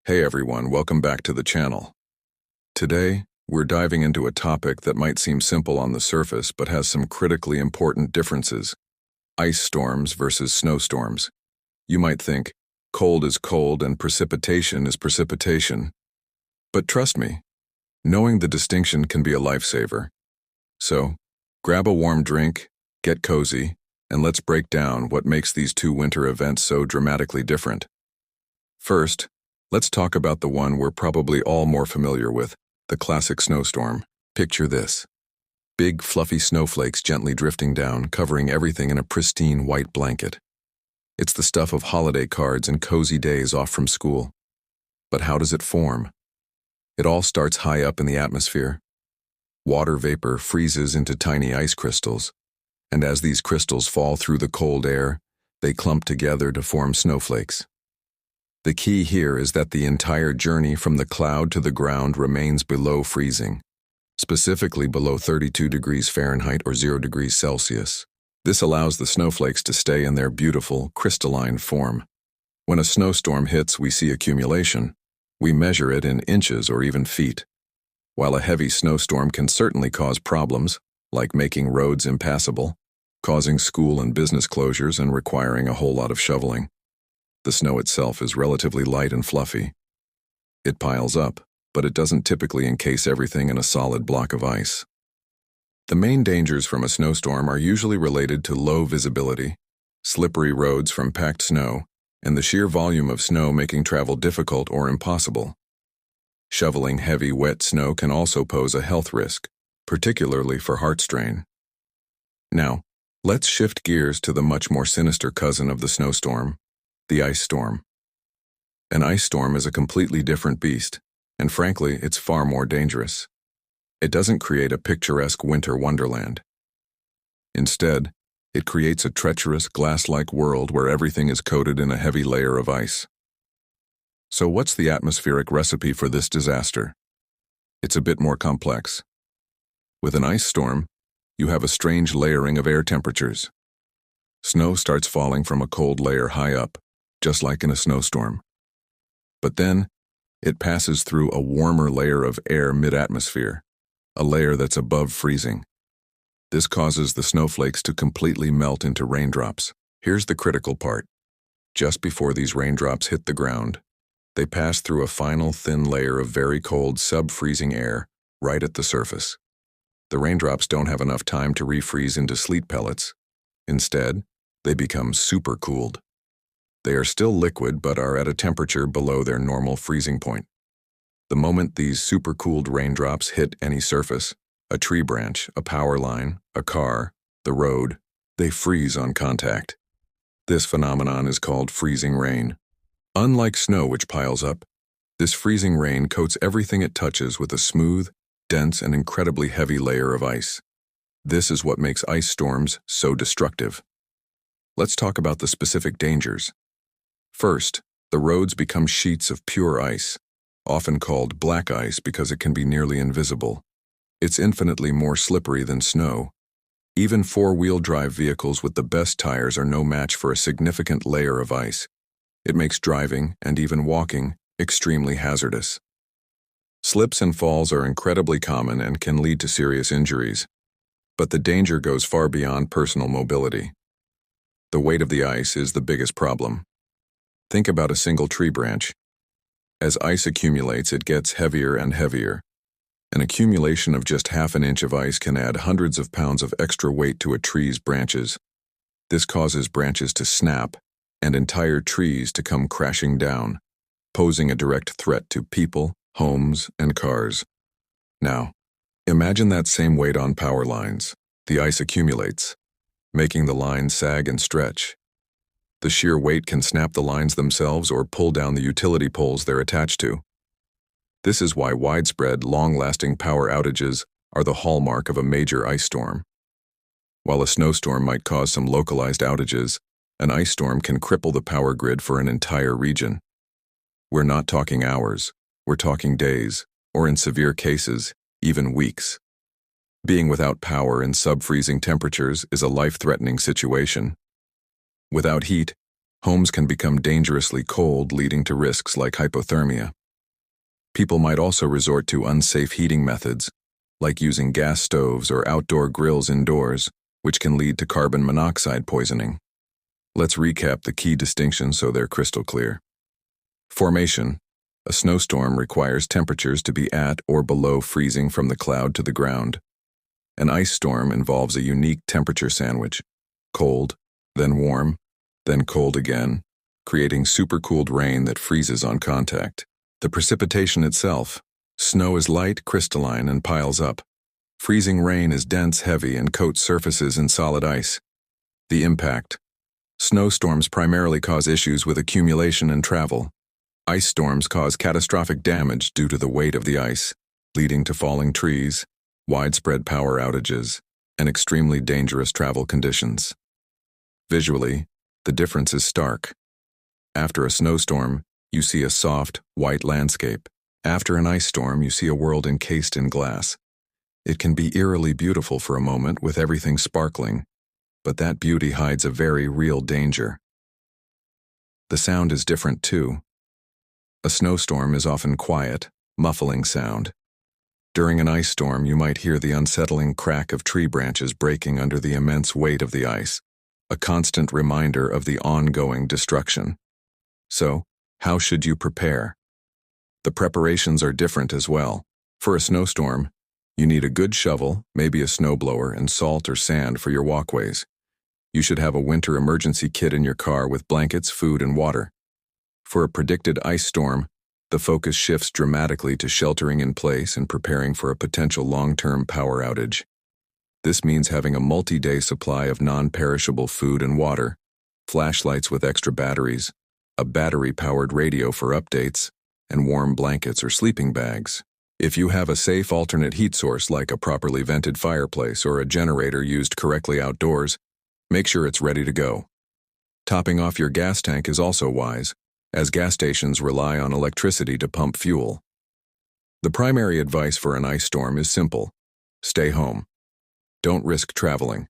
Hey everyone, welcome back to the channel. Today, we're diving into a topic that might seem simple on the surface but has some critically important differences. Ice storms versus snowstorms. You might think, cold is cold and precipitation is precipitation. But trust me, knowing the distinction can be a lifesaver. So, grab a warm drink, get cozy, and let's break down what makes these two winter events so dramatically different. First, let's talk about the one we're probably all more familiar with, the classic snowstorm. Picture this. Big, fluffy snowflakes gently drifting down, covering everything in a pristine white blanket. It's the stuff of holiday cards and cozy days off from school. But how does it form? It all starts high up in the atmosphere. Water vapor freezes into tiny ice crystals, and as these crystals fall through the cold air, they clump together to form snowflakes. The key here is that the entire journey from the cloud to the ground remains below freezing, specifically below 32 degrees Fahrenheit or 0 degrees Celsius. This allows the snowflakes to stay in their beautiful, crystalline form. When a snowstorm hits, we see accumulation. We measure it in inches or even feet. While a heavy snowstorm can certainly cause problems, like making roads impassable, causing school and business closures and requiring a whole lot of shoveling, the snow itself is relatively light and fluffy. It piles up, but it doesn't typically encase everything in a solid block of ice. The main dangers from a snowstorm are usually related to low visibility, slippery roads from packed snow, and the sheer volume of snow making travel difficult or impossible. Shoveling heavy, wet snow can also pose a health risk, particularly for heart strain. Now, let's shift gears to the much more sinister cousin of the snowstorm, the ice storm. An ice storm is a completely different beast, and frankly, it's far more dangerous. It doesn't create a picturesque winter wonderland. Instead, it creates a treacherous, glass-like world where everything is coated in a heavy layer of ice. So what's the atmospheric recipe for this disaster? It's a bit more complex. With an ice storm, you have a strange layering of air temperatures. Snow starts falling from a cold layer high up, just like in a snowstorm. But then, it passes through a warmer layer of air mid-atmosphere, a layer that's above freezing. This causes the snowflakes to completely melt into raindrops. Here's the critical part. Just before these raindrops hit the ground, they pass through a final thin layer of very cold sub-freezing air right at the surface. The raindrops don't have enough time to refreeze into sleet pellets. Instead, they become supercooled. They are still liquid but are at a temperature below their normal freezing point. The moment these supercooled raindrops hit any surface, a tree branch, a power line, a car, the road, they freeze on contact. This phenomenon is called freezing rain. Unlike snow which piles up, this freezing rain coats everything it touches with a smooth, dense, and incredibly heavy layer of ice. This is what makes ice storms so destructive. Let's talk about the specific dangers. First, the roads become sheets of pure ice, often called black ice because it can be nearly invisible. It's infinitely more slippery than snow. Even four-wheel drive vehicles with the best tires are no match for a significant layer of ice. It makes driving, and even walking, extremely hazardous. Slips and falls are incredibly common and can lead to serious injuries. But the danger goes far beyond personal mobility. The weight of the ice is the biggest problem. Think about a single tree branch. As ice accumulates, it gets heavier and heavier. An accumulation of just half an inch of ice can add hundreds of pounds of extra weight to a tree's branches. This causes branches to snap and entire trees to come crashing down, posing a direct threat to people, homes, and cars. Now, imagine that same weight on power lines. The ice accumulates, making the lines sag and stretch. The sheer weight can snap the lines themselves or pull down the utility poles they're attached to. This is why widespread, long-lasting power outages are the hallmark of a major ice storm. While a snowstorm might cause some localized outages, an ice storm can cripple the power grid for an entire region. We're not talking hours, we're talking days, or in severe cases, even weeks. Being without power in sub-freezing temperatures is a life-threatening situation. Without heat, Homes can become dangerously cold, leading to risks like hypothermia. People might also resort to unsafe heating methods, like using gas stoves or outdoor grills indoors, which can lead to carbon monoxide poisoning. Let's recap the key distinctions so they're crystal clear. Formation. A snowstorm requires temperatures to be at or below freezing from the cloud to the ground. An ice storm involves a unique temperature sandwich: cold, then warm, then cold again, creating supercooled rain that freezes on contact. The precipitation itself. Snow is light, crystalline, and piles up. Freezing rain is dense, heavy, and coats surfaces in solid ice. The impact. Snowstorms primarily cause issues with accumulation and travel. Ice storms cause catastrophic damage due to the weight of the ice, leading to falling trees, widespread power outages, and extremely dangerous travel conditions. Visually, the difference is stark. After a snowstorm, you see a soft, white landscape. After an ice storm, you see a world encased in glass. It can be eerily beautiful for a moment with everything sparkling, but that beauty hides a very real danger. The sound is different too. A snowstorm is often quiet, muffling sound. During an ice storm, you might hear the unsettling crack of tree branches breaking under the immense weight of the ice, a constant reminder of the ongoing destruction. So, how should you prepare? The preparations are different as well. For a snowstorm, you need a good shovel, maybe a snowblower, and salt or sand for your walkways. You should have a winter emergency kit in your car with blankets, food, and water. For a predicted ice storm, the focus shifts dramatically to sheltering in place and preparing for a potential long-term power outage. This means having a multi-day supply of non-perishable food and water, flashlights with extra batteries, a battery-powered radio for updates, and warm blankets or sleeping bags. If you have a safe alternate heat source like a properly vented fireplace or a generator used correctly outdoors, make sure it's ready to go. Topping off your gas tank is also wise, as gas stations rely on electricity to pump fuel. The primary advice for an ice storm is simple: stay home. Don't risk traveling.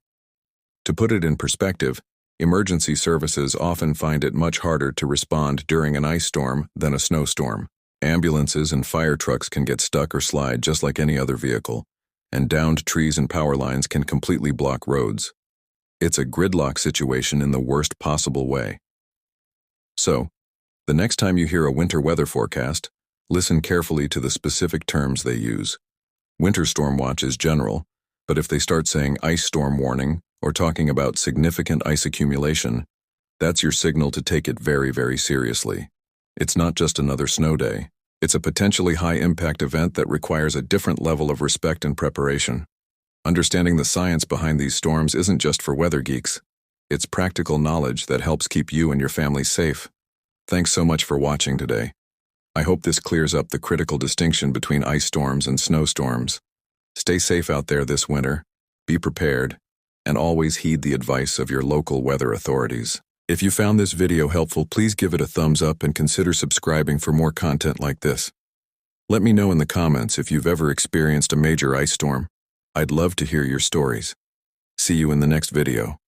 To put it in perspective, emergency services often find it much harder to respond during an ice storm than a snowstorm. Ambulances and fire trucks can get stuck or slide just like any other vehicle, and downed trees and power lines can completely block roads. It's a gridlock situation in the worst possible way. So, the next time you hear a winter weather forecast, listen carefully to the specific terms they use. Winter storm watch is general, but if they start saying ice storm warning or talking about significant ice accumulation, that's your signal to take it very, very seriously. It's not just another snow day. It's a potentially high-impact event that requires a different level of respect and preparation. Understanding the science behind these storms isn't just for weather geeks. It's practical knowledge that helps keep you and your family safe. Thanks so much for watching today. I hope this clears up the critical distinction between ice storms and snowstorms. Stay safe out there this winter, be prepared, and always heed the advice of your local weather authorities. If you found this video helpful, please give it a thumbs up and consider subscribing for more content like this. Let me know in the comments if you've ever experienced a major ice storm. I'd love to hear your stories. See you in the next video.